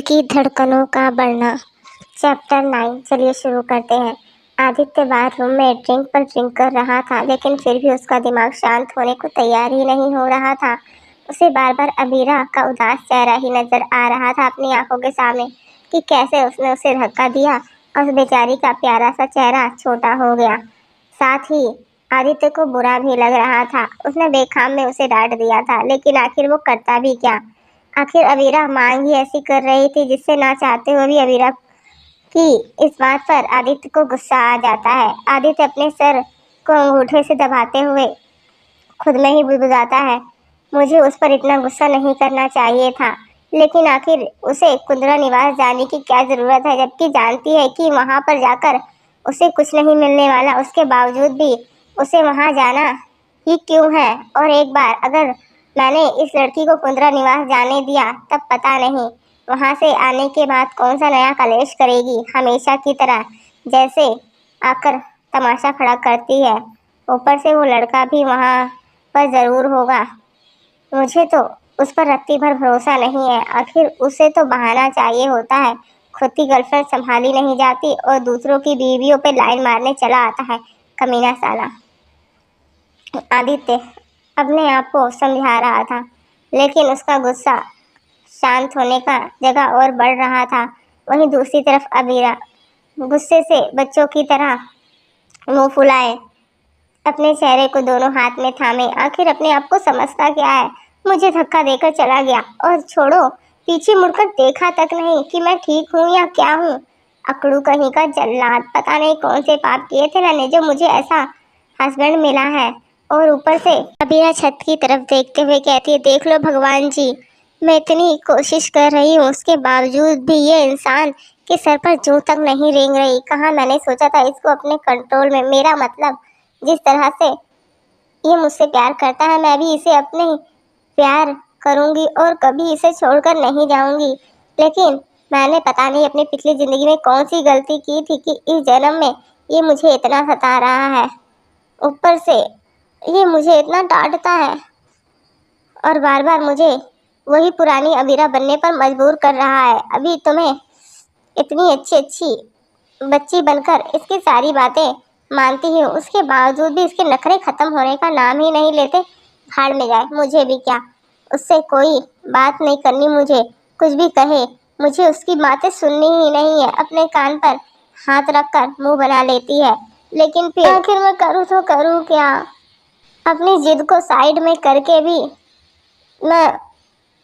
की धड़कनों का बढ़ना। चैप्टर 9। चलिए शुरू करते हैं। आदित्य बाथरूम में ड्रिंक पर ड्रिंक कर रहा था, लेकिन फिर भी उसका दिमाग शांत होने को तैयार ही नहीं हो रहा था। उसे बार बार अबीरा का उदास चेहरा ही नजर आ रहा था अपनी आंखों के सामने कि कैसे उसने उसे धक्का दिया और उस बेचारी का प्यारा सा चेहरा छोटा हो गया। साथ ही आदित्य को बुरा भी लग रहा था। उसने बेखाम में उसे डांट दिया था, लेकिन आखिर वो करता भी क्या। आखिर अबीरा मांग ही ऐसी कर रही थी जिससे ना चाहते हुए भी अबीरा की इस बात पर आदित्य को गुस्सा आ जाता है। आदित्य अपने सर को अंगूठे से दबाते हुए खुद में ही बुदबुदाता है, मुझे उस पर इतना गुस्सा नहीं करना चाहिए था, लेकिन आखिर उसे कुंदरा निवास जाने की क्या जरूरत है, जबकि जानती है कि वहां पर जाकर उसे कुछ नहीं मिलने वाला। उसके बावजूद भी उसे वहां जाना ही क्यों है। और एक बार अगर मैंने इस लड़की को कुंदरा निवास जाने दिया, तब पता नहीं वहां से आने के बाद कौन सा नया कलेश करेगी, हमेशा की तरह जैसे आकर तमाशा खड़ा करती है। ऊपर से वो लड़का भी वहां पर जरूर होगा। मुझे तो उस पर रत्ती भर भरोसा नहीं है। आखिर उसे तो बहाना चाहिए होता है। खुद की गर्लफ्रेंड संभाली नहीं जाती और दूसरों की बीवियों पे लाइन मारने चला आता है, कमीना साला। आदित्य अपने आप को समझा रहा था, लेकिन उसका गुस्सा शांत होने का जगह और बढ़ रहा था। वहीं दूसरी तरफ अबीरा गुस्से से बच्चों की तरह मुंह फुलाए अपने चेहरे को दोनों हाथ में थामे आखिर अपने आप को समझता क्या है। मुझे धक्का देकर चला गया और छोड़ो, पीछे मुड़कर देखा तक नहीं कि मैं ठीक हूँ या क्या हूँ। अकड़ू कहीं का जल्लाद, पता नहीं कौन से पाप किए थे मैंने जो मुझे ऐसा हस्बैंड मिला है। और ऊपर से अबीरा छत की तरफ देखते हुए कहती है, देख लो भगवान जी, मैं इतनी कोशिश कर रही हूँ, उसके बावजूद भी ये इंसान के सर पर जूं तक नहीं रेंग रही। कहाँ मैंने सोचा था इसको अपने कंट्रोल में। मेरा मतलब जिस तरह से ये मुझसे प्यार करता है, मैं भी इसे अपने प्यार करूंगी और कभी इसे छोड़कर नहीं जाऊंगी। लेकिन मैंने पता नहीं अपनी पिछली जिंदगी में कौन सी गलती की थी कि इस जन्म में ये मुझे इतना सता रहा है। ऊपर से ये मुझे इतना डांटता है और बार बार मुझे वही पुरानी अबीरा बनने पर मजबूर कर रहा है। अभी तुम्हें इतनी अच्छी अच्छी बच्ची बनकर इसकी सारी बातें मानती हूँ, उसके बावजूद भी इसके नखरे खत्म होने का नाम ही नहीं लेते। भाड़ में जाए, मुझे भी क्या, उससे कोई बात नहीं करनी। मुझे कुछ भी कहे, मुझे उसकी बातें सुननी ही नहीं है। अपने कान पर हाथ रखकर मुंह बना लेती है। लेकिन फिर आखिर मैं करूँ तो करूँ क्या। अपनी जिद को साइड में करके भी मैं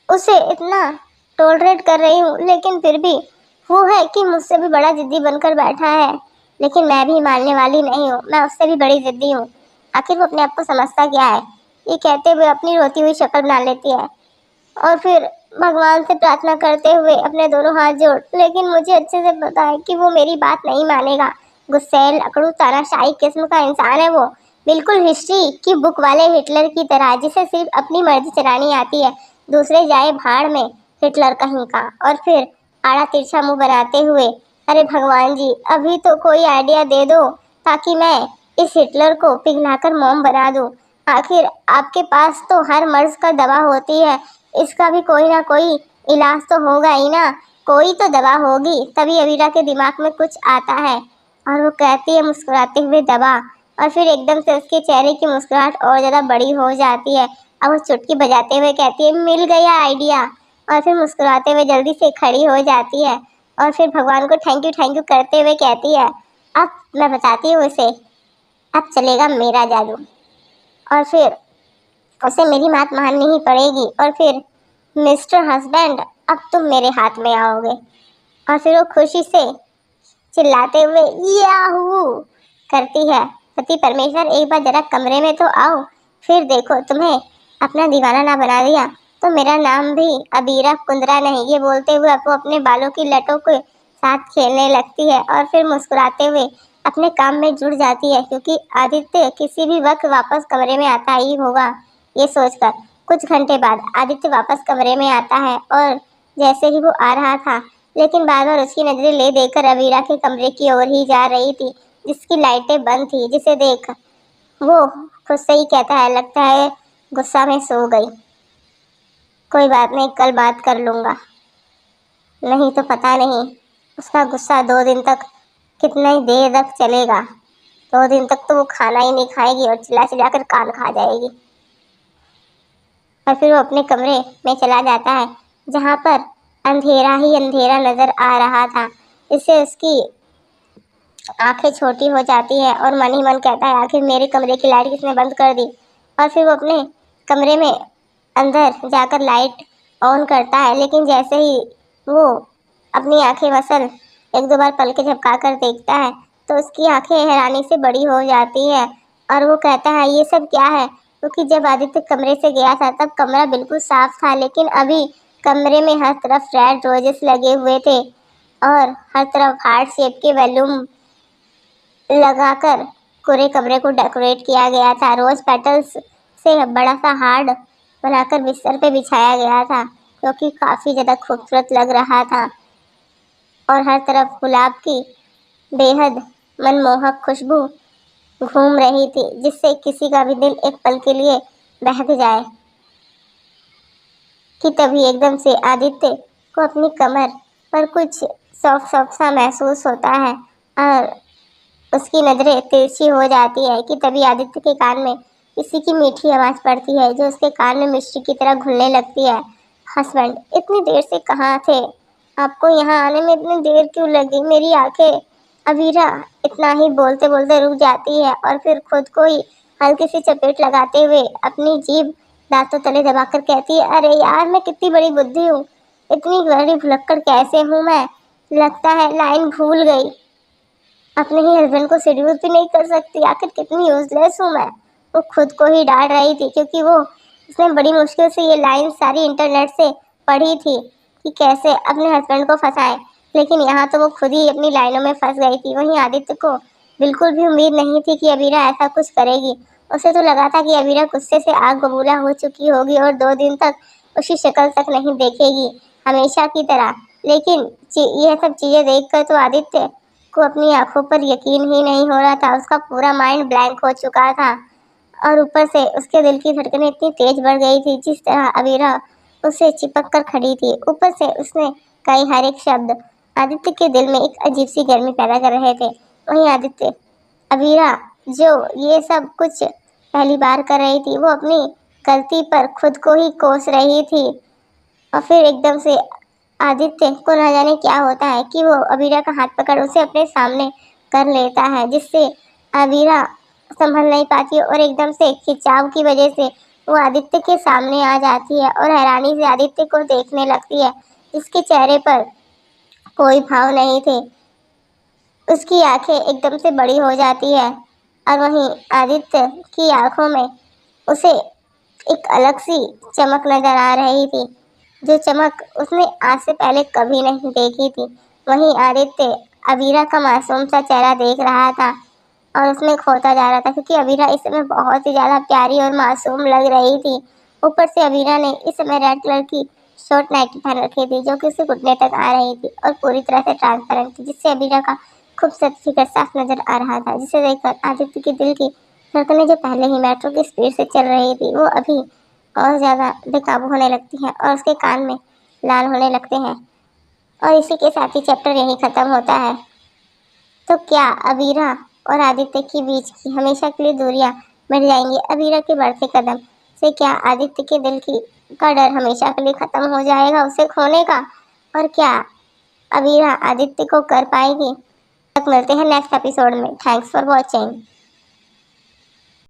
उसे इतना टॉलरेट कर रही हूँ, लेकिन फिर भी वो है कि मुझसे भी बड़ा जिद्दी बनकर बैठा है। लेकिन मैं भी मानने वाली नहीं हूँ, मैं उससे भी बड़ी जिद्दी हूँ। आखिर वो अपने आप को समझता क्या है। ये कहते हुए अपनी रोती हुई शक्ल बना लेती है और फिर भगवान से प्रार्थना करते हुए अपने दोनों हाथ जोड़, लेकिन मुझे अच्छे से पता है कि वो मेरी बात नहीं मानेगा। गुस्सैल, अकड़ू, तानाशाही किस्म का इंसान है वो, बिल्कुल हिस्ट्री की बुक वाले हिटलर की तरह, जिसे सिर्फ अपनी मर्जी चलानी आती है, दूसरे जाए भाड़ में, हिटलर कहीं का। और फिर आड़ा तिरछा मुंह बनाते हुए, अरे भगवान जी, अभी तो कोई आइडिया दे दो ताकि मैं इस हिटलर को पिघलाकर मोम बना दूं। आखिर आपके पास तो हर मर्ज का दवा होती है, इसका भी कोई ना कोई इलाज तो होगा ही ना। कोई तो दवा होगी। तभी अवीरा के दिमाग में कुछ आता है और वो कहती है मुस्कुराते हुए, दवा। और फिर एकदम से उसके चेहरे की मुस्कुराहट और ज्यादा बड़ी हो जाती है और वो चुटकी बजाते हुए कहती है, मिल गया आइडिया। और फिर मुस्कुराते हुए जल्दी से खड़ी हो जाती है और फिर भगवान को थैंक यू करते हुए कहती है, अब मैं बताती हूँ उसे, अब चलेगा मेरा जादू। और फिर उसे मेरी बात माननी ही पड़ेगी। और फिर मिस्टर हस्बैंड, अब तुम मेरे हाथ में आओगे। और फिर वो खुशी से चिल्लाते हुए याहू करती है, पति परमेश्वर, एक बार जरा कमरे में तो आओ, फिर देखो तुम्हें अपना दीवाना ना बना दिया तो मेरा नाम भी अबीरा कुंदरा नहीं। ये बोलते हुए वो अपने बालों की लटों के साथ खेलने लगती है और फिर मुस्कुराते हुए अपने काम में जुड़ जाती है, क्योंकि आदित्य किसी भी वक्त वापस कमरे में आता ही होगा। ये सोचकर कुछ घंटे बाद आदित्य वापस कमरे में आता है और जैसे ही वो आ रहा था, लेकिन बार बार उसकी नजरें ले देकर अबीरा के कमरे की ओर ही जा रही थी, जिसकी लाइटें बंद थी, जिसे देख वो खुद से ही कहता है, लगता है गुस्सा में सो गई। कोई बात नहीं, कल बात कर लूंगा। नहीं तो पता नहीं उसका गुस्सा 2 दिन तक कितनी देर तक चलेगा। 2 दिन तक तो वो खाना ही नहीं खाएगी और चिल्ला चिल्ला कर कान खा जाएगी। और फिर वो अपने कमरे में चला जाता है जहाँ पर अंधेरा ही अंधेरा नजर आ रहा था। इससे उसकी आंखें छोटी हो जाती है और मन ही मन कहता है आखिर मेरे कमरे की लाइट किसने बंद कर दी। और फिर वो अपने कमरे में अंदर जाकर लाइट ऑन करता है, लेकिन जैसे ही वो अपनी आंखें मसल 1-2 बार पलकें झपका कर देखता है तो उसकी आंखें हैरानी से बड़ी हो जाती है। और वो कहता है ये सब क्या है, क्योंकि जब आदित्य कमरे से गया था तब कमरा बिल्कुल साफ था, लेकिन अभी कमरे में हर तरफ रेड रोजेस लगे हुए थे और हर तरफ हार्ट शेप के बैलून लगाकर पूरे कमरे को डेकोरेट किया गया था। रोज पेटल्स से बड़ा सा हार्ड बनाकर बिस्तर पे बिछाया गया था, जो कि काफी ज्यादा खूबसूरत लग रहा था। और हर तरफ गुलाब की बेहद मनमोहक खुशबू घूम रही थी, जिससे किसी का भी दिल एक पल के लिए बहक जाए। कि तभी एकदम से आदित्य को अपनी कमर पर कुछ सॉफ्ट सॉफ्ट सा महसूस होता है और उसकी नजरें तिरछी हो जाती है। कि तभी आदित्य के कान में किसी की मीठी आवाज पड़ती है, जो उसके कान में मिश्री की तरह घुलने लगती है। हस्बैंड, इतनी देर से कहाँ थे? आपको यहाँ आने में इतनी देर क्यों लगी? मेरी आंखें। अबीरा इतना ही बोलते बोलते रुक जाती है और फिर खुद को ही हल्की सी चपेट लगाते हुए अपनी जीभ दांतों तले दबाकर कहती है, अरे यार मैं कितनी बड़ी बुद्धि हूँ, इतनी बड़ी भुलक्कड़ कैसे हूँ मैं? लगता है लाइन भूल गई। अपने ही हस्बैंड को शेड्यूल भी नहीं कर सकती, आखिर कितनी यूजलेस हूँ मैं। वो खुद को ही डांट रही थी, क्योंकि वो उसने बड़ी मुश्किल से ये लाइन सारी इंटरनेट से पढ़ी थी कि कैसे अपने हस्बैंड को फंसाए, लेकिन यहाँ तो वो खुद ही अपनी लाइनों में फंस गई थी। वहीं आदित्य को बिल्कुल भी उम्मीद नहीं थी कि अबीरा ऐसा कुछ करेगी। उसे तो लगा था कि अबीरा गुस्से से आग बबूला हो चुकी होगी और 2 दिन तक उसकी शक्ल तक नहीं देखेगी, हमेशा की तरह। लेकिन यह सब चीजें देखकर तो आदित्य को अपनी आंखों पर यकीन ही नहीं हो रहा था। उसका पूरा माइंड ब्लैंक हो चुका था और ऊपर से उसके दिल की धड़कनें इतनी तेज बढ़ गई थी, जिस तरह अबीरा उसे चिपक कर खड़ी थी। ऊपर से उसने कई हर एक शब्द आदित्य के दिल में एक अजीब सी गर्मी पैदा कर रहे थे। वहीं आदित्य अबीरा जो ये सब कुछ पहली बार कर रही थी, वो अपनी गलती पर खुद को ही कोस रही थी। और फिर एकदम से आदित्य को न जाने क्या होता है कि वो अबीरा का हाथ पकड़ उसे अपने सामने कर लेता है, जिससे अबीरा संभल नहीं पाती है और एकदम से खिंचाव की वजह से वो आदित्य के सामने आ जाती है और हैरानी से आदित्य को देखने लगती है। इसके चेहरे पर कोई भाव नहीं थे, उसकी आंखें एकदम से बड़ी हो जाती है और वहीं आदित्य की आंखों में उसे एक अलग सी चमक नजर आ रही थी, जो चमक उसने आज से पहले कभी नहीं देखी थी। वहीं आदित्य अबीरा का मासूम सा चेहरा देख रहा था और उसमें खोता जा रहा था, क्योंकि अबीरा इस समय बहुत ही ज्यादा प्यारी और मासूम लग रही थी। ऊपर से अबीरा ने इस समय रेड कलर की शॉर्ट नाइटी पहन रखी थी, जो कि उसके घुटने तक आ रही थी और पूरी तरह से ट्रांसपेरेंट थी, जिससे अबीरा का खूबसूरत फिगर साफ नजर आ रहा था। जिसे देखकर आदित्य के दिल की धड़कनें, जो पहले ही मेट्रो की स्पीड से चल रही थी, वो अभी और ज्यादा बेकाबू होने लगती है और उसके कान में लाल होने लगते हैं। और इसी के साथ ही चैप्टर यहीं खत्म होता है। तो क्या अबीरा और आदित्य के बीच की हमेशा के लिए दूरियां बढ़ जाएंगी? अबीरा के बढ़ते कदम से क्या आदित्य के दिल की का डर हमेशा के लिए खत्म हो जाएगा उसे खोने का? और क्या अबीरा आदित्य को कर पाएगी? तक मिलते हैं नेक्स्ट एपिसोड में। Thanks for watching.